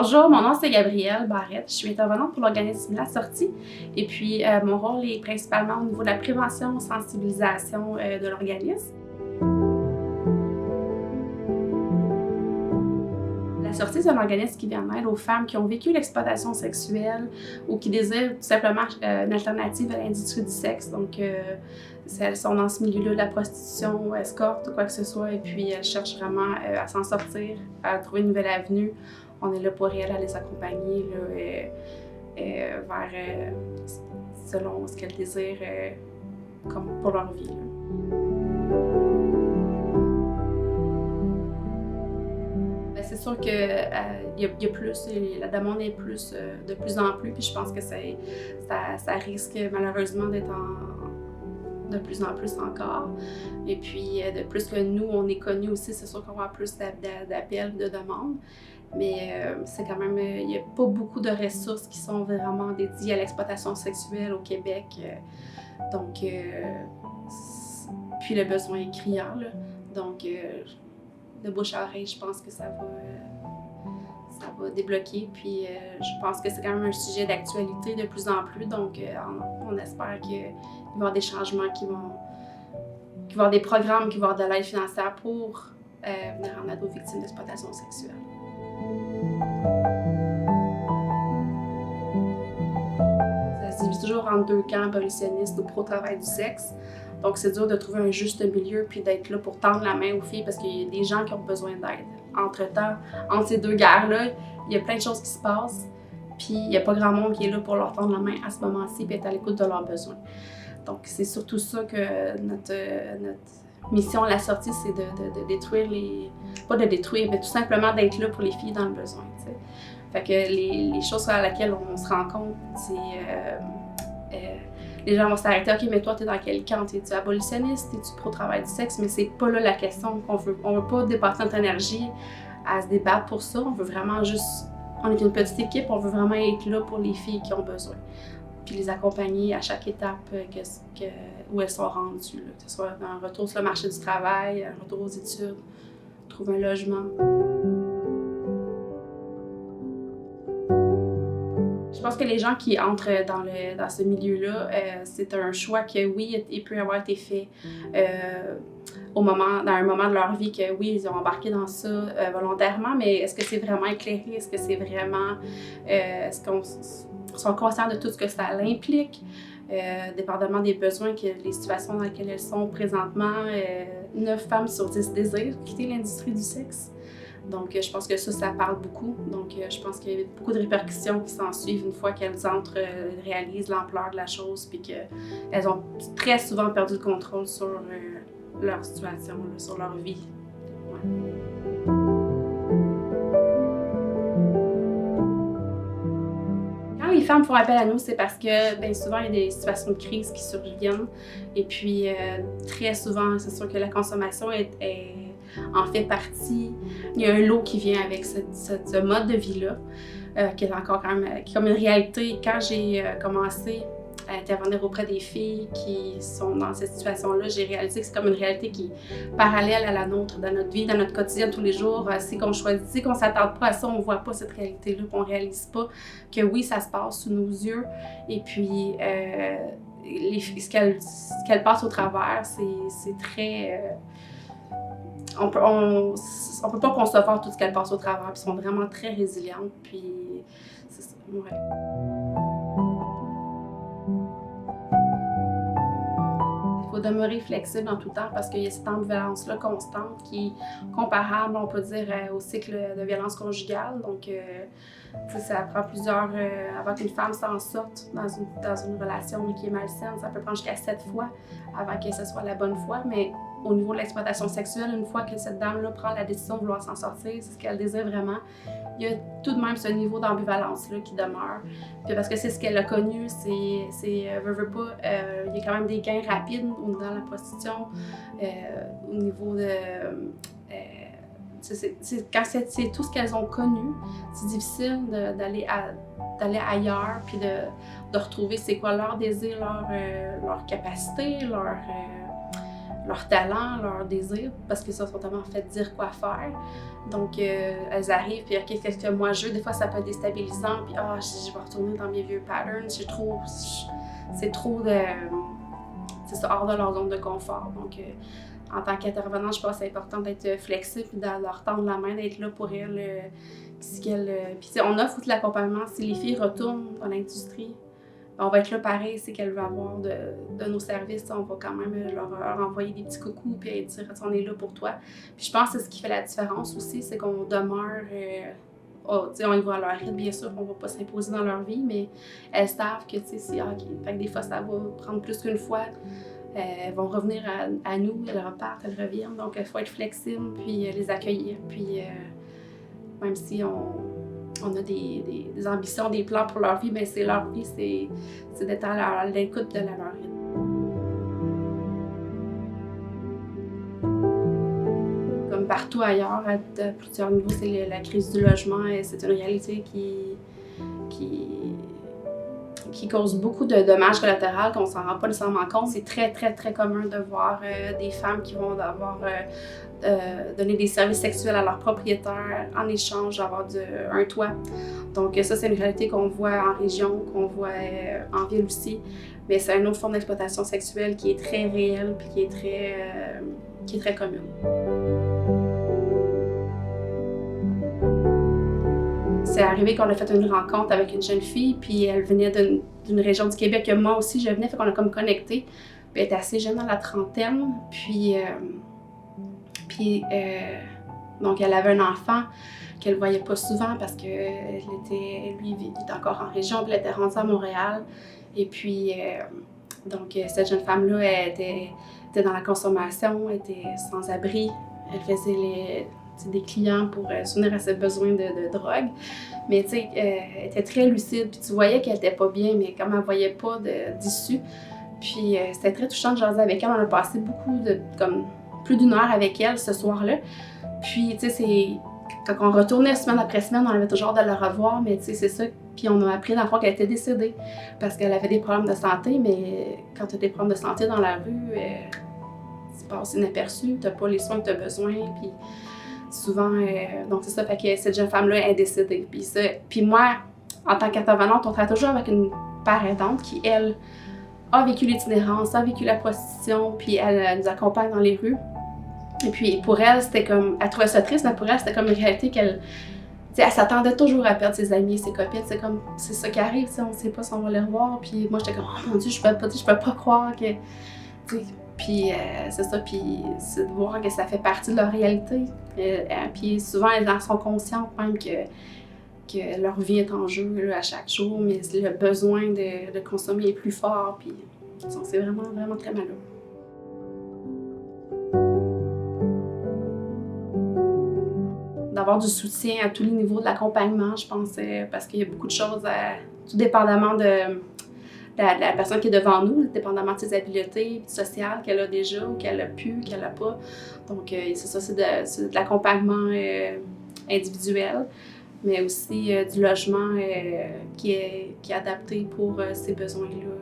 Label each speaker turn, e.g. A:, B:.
A: Bonjour, mon nom c'est Gabrielle Barrette. Je suis intervenante pour l'organisme La Sortie et puis mon rôle est principalement au niveau de la prévention, sensibilisation de l'organisme. La Sortie, c'est un organisme qui vient en aide aux femmes qui ont vécu l'exploitation sexuelle ou qui désirent tout simplement une alternative à l'industrie du sexe. Donc, si elles sont dans ce milieu-là de la prostitution ou escorte ou quoi que ce soit, et puis elles cherchent vraiment à s'en sortir, à trouver une nouvelle avenue, on est là pour elles, à les accompagner là, vers selon ce qu'elles désirent comme pour leur vie. Là. C'est sûr qu'il y a plus, la demande est plus, de plus en plus, puis je pense que ça risque malheureusement d'être de plus en plus encore. Et puis, de plus que nous, on est connus aussi, c'est sûr qu'on va avoir plus d'appels, de demandes. Mais c'est quand même, il n'y a pas beaucoup de ressources qui sont vraiment dédiées à l'exploitation sexuelle au Québec. Donc, puis le besoin est criant, là. Donc, de bouche à oreille, je pense que ça va débloquer. Puis je pense que c'est quand même un sujet d'actualité de plus en plus. Donc on espère qu'il va y avoir des changements, qu'il va y avoir des programmes, qu'il va y avoir de l'aide financière pour venir en aide aux victimes d'exploitation sexuelle. Ça se divise toujours en deux camps, abolitionnistes ou pro-travail du sexe. Donc, c'est dur de trouver un juste milieu puis d'être là pour tendre la main aux filles parce qu'il y a des gens qui ont besoin d'aide. Entre-temps, entre ces deux guerres-là, il y a plein de choses qui se passent puis il n'y a pas grand monde qui est là pour leur tendre la main à ce moment-ci puis être à l'écoute de leurs besoins. Donc, c'est surtout ça que notre mission à La Sortie, c'est de détruire pas de détruire, mais tout simplement d'être là pour les filles dans le besoin, t'sais. Fait que les choses à laquelles on se rend compte, c'est... les gens vont s'arrêter, OK, mais toi, t'es dans quel camp? T'es-tu abolitionniste? T'es-tu pro-travail du sexe? Mais c'est pas là la question qu'on veut. On veut pas dépasser notre énergie à se débattre pour ça. On veut vraiment juste... On est une petite équipe, on veut vraiment être là pour les filles qui ont besoin. Puis les accompagner à chaque étape où elles sont rendues. Là. Que ce soit un retour sur le marché du travail, un retour aux études, trouver un logement. Je pense que les gens qui entrent dans ce milieu-là, c'est un choix que oui, il peut avoir été fait dans un moment de leur vie que oui, ils ont embarqué dans ça volontairement, mais est-ce que c'est vraiment éclairé? Est-ce que c'est vraiment... est-ce qu'on sont conscients de tout ce que ça implique? Dépendamment des besoins, les situations dans lesquelles elles sont présentement, 9 femmes sur 10 désirent quitter l'industrie du sexe. Donc, je pense que ça parle beaucoup. Donc, je pense qu'il y a beaucoup de répercussions qui s'en suivent une fois qu'elles entrent, réalisent l'ampleur de la chose, puis qu'elles ont très souvent perdu le contrôle sur leur situation, là, sur leur vie. Ouais. Quand les femmes font appel à nous, c'est parce que bien souvent, il y a des situations de crise qui surviennent. Et puis, très souvent, c'est sûr que la consommation en fait partie. Il y a un lot qui vient avec ce mode de vie-là, qui est encore quand même comme une réalité. Quand j'ai commencé à intervenir auprès des filles qui sont dans cette situation-là, j'ai réalisé que c'est comme une réalité qui est parallèle à la nôtre, dans notre vie, dans notre quotidien tous les jours. C'est qu'on choisit, c'est qu'on ne s'attarde pas à ça, on ne voit pas cette réalité-là, qu'on ne réalise pas que oui, ça se passe sous nos yeux. Et puis, ce qu'elles passent au travers, c'est très... On peut pas concevoir tout ce qu'elles passent au travers, puis sont vraiment très résilientes, puis c'est ça, ouais. Il faut demeurer flexible en tout temps parce qu'il y a cette ambivalence-là constante qui est comparable, on peut dire, au cycle de violence conjugale. Donc, ça prend plusieurs... avant qu'une femme s'en sorte dans une relation qui est malsaine, ça peut prendre jusqu'à 7 fois avant que ce soit la bonne fois, mais au niveau de l'exploitation sexuelle, une fois que cette dame-là prend la décision de vouloir s'en sortir, c'est ce qu'elle désire vraiment, il y a tout de même ce niveau d'ambivalence-là qui demeure. Puis parce que c'est ce qu'elle a connu, veut pas, il y a quand même des gains rapides dans la prostitution, au niveau de... quand c'est tout ce qu'elles ont connu, c'est difficile d'aller ailleurs, puis de retrouver c'est quoi leur désir, leur capacité, leur talent, leur désir, parce qu'ils se sont tellement fait dire quoi faire. Donc, elles arrivent, puis OK, qu'est-ce que moi je veux? Des fois, ça peut être déstabilisant, puis je vais retourner dans mes vieux patterns. C'est trop de... c'est ça, hors de leur zone de confort. Donc, en tant qu'intervenant, je pense que c'est important d'être flexible, puis de leur tendre la main, d'être là pour elles. Puis on offre aussi l'accompagnement. Si les filles retournent dans l'industrie, on va être là pareil, c'est qu'elles veulent avoir de nos services. On va quand même leur envoyer des petits coucous et dire on est là pour toi. Puis je pense que c'est ce qui fait la différence aussi, c'est qu'on demeure. On y va à leur rythme, bien sûr, on ne va pas s'imposer dans leur vie, mais elles savent que fait que des fois ça va prendre plus qu'une fois. Elles vont revenir à nous, elles repartent, elles reviennent. Donc il faut être flexible puis les accueillir. Puis même si on a des ambitions, des plans pour leur vie, mais c'est leur vie, c'est d'être à l'écoute de leur rythme. Comme partout ailleurs, à plusieurs niveaux, c'est la crise du logement et c'est une réalité qui cause beaucoup de dommages collatéraux qu'on ne s'en rend pas nécessairement compte. C'est très, très, très commun de voir des femmes qui vont donner des services sexuels à leurs propriétaires en échange d'avoir un toit. Donc ça, c'est une réalité qu'on voit en région, qu'on voit en ville aussi. Mais c'est une autre forme d'exploitation sexuelle qui est très réelle et qui est très commune. C'est arrivé qu'on a fait une rencontre avec une jeune fille, puis elle venait d'une région du Québec que moi aussi je venais, fait qu'on a comme connecté. Puis elle était assez jeune, dans la trentaine, donc elle avait un enfant qu'elle voyait pas souvent parce que lui il était encore en région, puis elle était rendue à Montréal. Et puis donc cette jeune femme-là, elle était dans la consommation, elle était sans abri, elle faisait des clients pour soutenir à ses besoins de drogue. Mais tu sais, elle était très lucide, puis tu voyais qu'elle était pas bien, mais comme elle voyait pas d'issue. Puis c'était très touchant de jaser avec elle. On a passé plus d'une heure avec elle ce soir-là. Puis tu sais, quand on retournait semaine après semaine, on avait toujours hâte de la revoir, mais tu sais, c'est ça. Puis on a appris dans le fond qu'elle était décédée parce qu'elle avait des problèmes de santé, mais quand tu as des problèmes de santé dans la rue, tu passes inaperçu, tu n'as pas les soins que tu as besoin. Puis souvent, donc c'est ça, fait que cette jeune femme-là est décédée. Puis moi, en tant qu'intervenante, on travaille toujours avec une père aidante qui, elle, a vécu l'itinérance, a vécu la prostitution, puis elle nous accompagne dans les rues. Et puis pour elle, c'était comme, elle trouvait ça triste, mais pour elle, c'était comme une réalité qu'elle, elle s'attendait toujours à perdre ses amis, ses copines. C'est ça qui arrive, on ne sait pas si on va les revoir. Puis moi, j'étais comme, oh mon Dieu, je peux pas croire que, puis c'est ça, puis c'est de voir que ça fait partie de leur réalité. Puis souvent, elles en sont conscientes même que leur vie est en jeu là, à chaque jour, mais le besoin de consommer est plus fort, puis c'est vraiment, vraiment très malheureux. D'avoir du soutien à tous les niveaux de l'accompagnement, je pense, parce qu'il y a beaucoup de choses, tout dépendamment de la personne qui est devant nous, dépendamment de ses habiletés sociales qu'elle a déjà ou qu'elle a pu, qu'elle n'a pas. Donc, c'est ça, c'est de l'accompagnement individuel, mais aussi du logement qui est adapté pour ces besoins-là